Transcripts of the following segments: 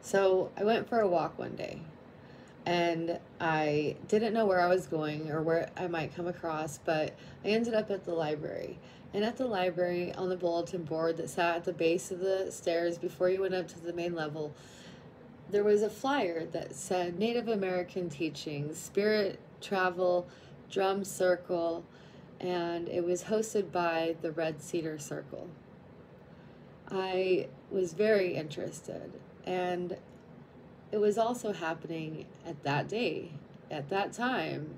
So I went for a walk one day and I didn't know where I was going or where I might come across, but I ended up at the library. And at the library, on the bulletin board that sat at the base of the stairs before you went up to the main level, there was a flyer that said Native American Teachings, Spirit Travel, Drum Circle, and it was hosted by the Red Cedar Circle. I was very interested, and it was also happening at that day, at that time,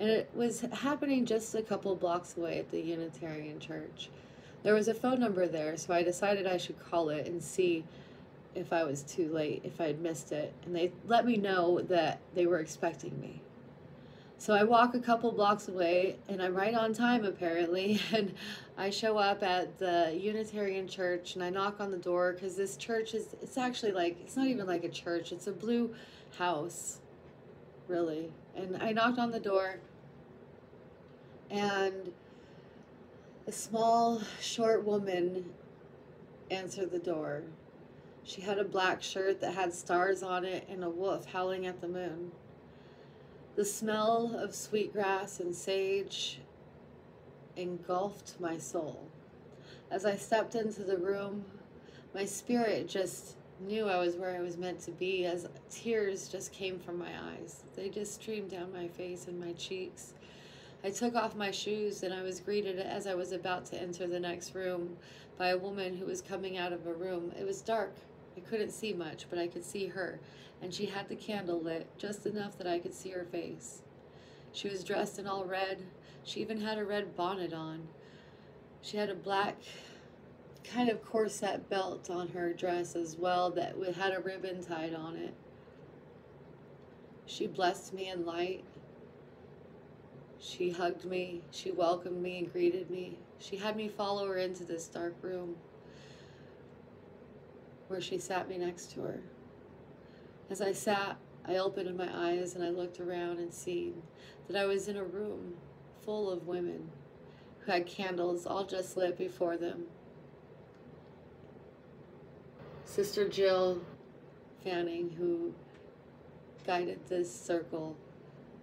and it was happening just a couple blocks away at the Unitarian Church. There was a phone number there, so I decided I should call it and see if I was too late, if I had missed it, and they let me know that they were expecting me. So I walk a couple blocks away and I'm right on time apparently. And I show up at the Unitarian Church and I knock on the door because this church it's actually like, it's not even like a church, it's a blue house, really. And I knocked on the door and a small, short woman answered the door. She had a black shirt that had stars on it and a wolf howling at the moon. The smell of sweetgrass and sage engulfed my soul. As I stepped into the room, my spirit just knew I was where I was meant to be, as tears just came from my eyes. They just streamed down my face and my cheeks. I took off my shoes and I was greeted as I was about to enter the next room by a woman who was coming out of a room. It was dark. I couldn't see much, but I could see her, and she had the candle lit just enough that I could see her face. She was dressed in all red. She even had a red bonnet on. She had a black kind of corset belt on her dress as well that had a ribbon tied on it. She blessed me in light. She hugged me, she welcomed me and greeted me. She had me follow her into this dark room where she sat me next to her. As I sat, I opened my eyes and I looked around and seen that I was in a room full of women who had candles all just lit before them. Sister Jill Fanning, who guided this circle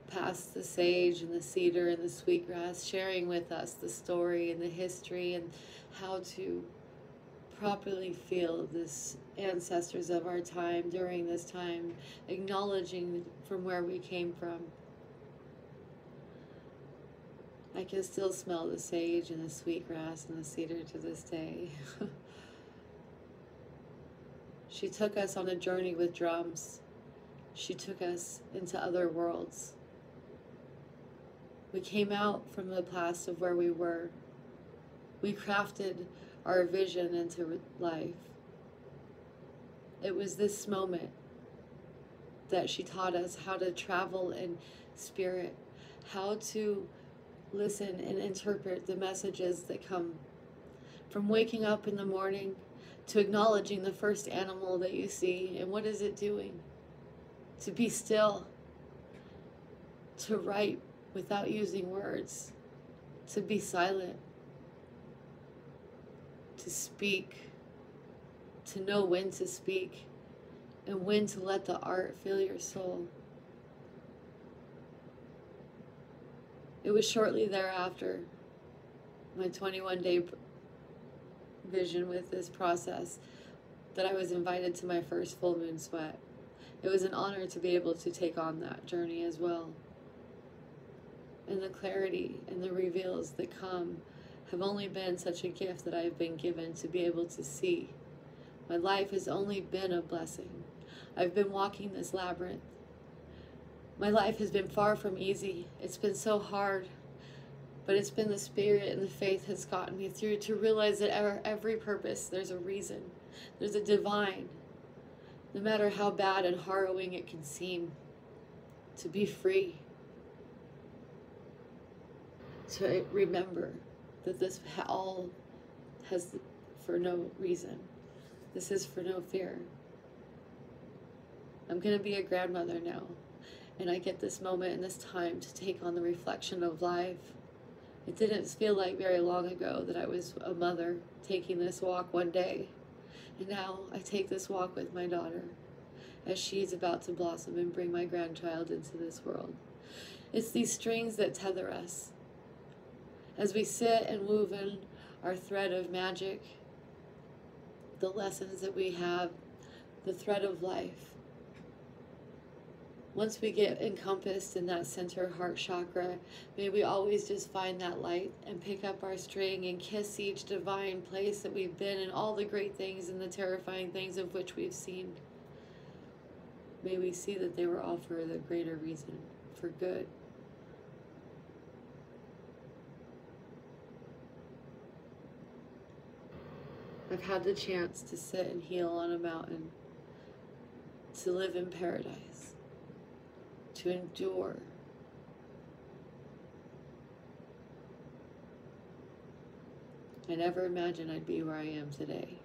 past the sage and the cedar and the sweetgrass, sharing with us the story and the history and how to properly feel this ancestors of our time during this time, acknowledging from where we came from. I can still smell the sage and the sweetgrass and the cedar to this day. She took us on a journey with drums. She took us into other worlds. We came out from the past of where we were. We crafted our vision into life. It was this moment that she taught us how to travel in spirit, how to listen and interpret the messages that come. From waking up in the morning to acknowledging the first animal that you see and what is it doing. To be still, to write without using words, to be silent, to speak, to know when to speak and when to let the art fill your soul. It was shortly thereafter, my 21-day vision with this process, that I was invited to my first full moon sweat. It was an honor to be able to take on that journey as well. And the clarity and the reveals that come have only been such a gift that I've been given to be able to see. My life has only been a blessing. I've been walking this labyrinth. My life has been far from easy. It's been so hard, but it's been the spirit and the faith has gotten me through to realize that every purpose, there's a reason. There's a divine, no matter how bad and harrowing it can seem, to be free. To remember that this all has for no reason. This is for no fear. I'm going to be a grandmother now, and I get this moment and this time to take on the reflection of life. It didn't feel like very long ago that I was a mother taking this walk one day, and now I take this walk with my daughter. as she is about to blossom and bring my grandchild into this world. It's these strings that tether us. As we sit and move in our thread of magic, the lessons that we have, the thread of life. Once we get encompassed in that center heart chakra, may we always just find that light and pick up our string and kiss each divine place that we've been and all the great things and the terrifying things of which we've seen. May we see that they were all for the greater reason, for good. I've had the chance to sit and heal on a mountain, to live in paradise, to endure. I never imagined I'd be where I am today.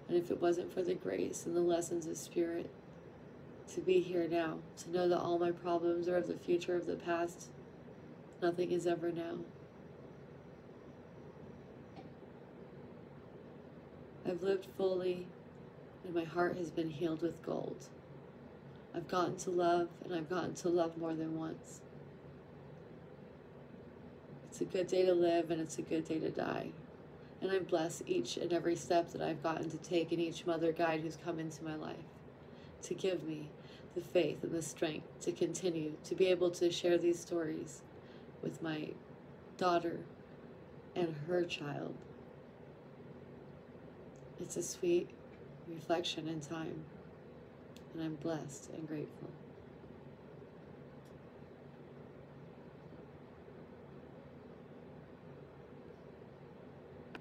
And if it wasn't for the grace and the lessons of spirit, to be here now, to know that all my problems are of the future, of the past, nothing is ever now. I've lived fully, and my heart has been healed with gold. I've gotten to love, and I've gotten to love more than once. It's a good day to live, and it's a good day to die. And I bless each and every step that I've gotten to take, and each mother guide who's come into my life to give me the faith and the strength to continue to be able to share these stories with my daughter and her child. It's a sweet reflection in time, and I'm blessed and grateful.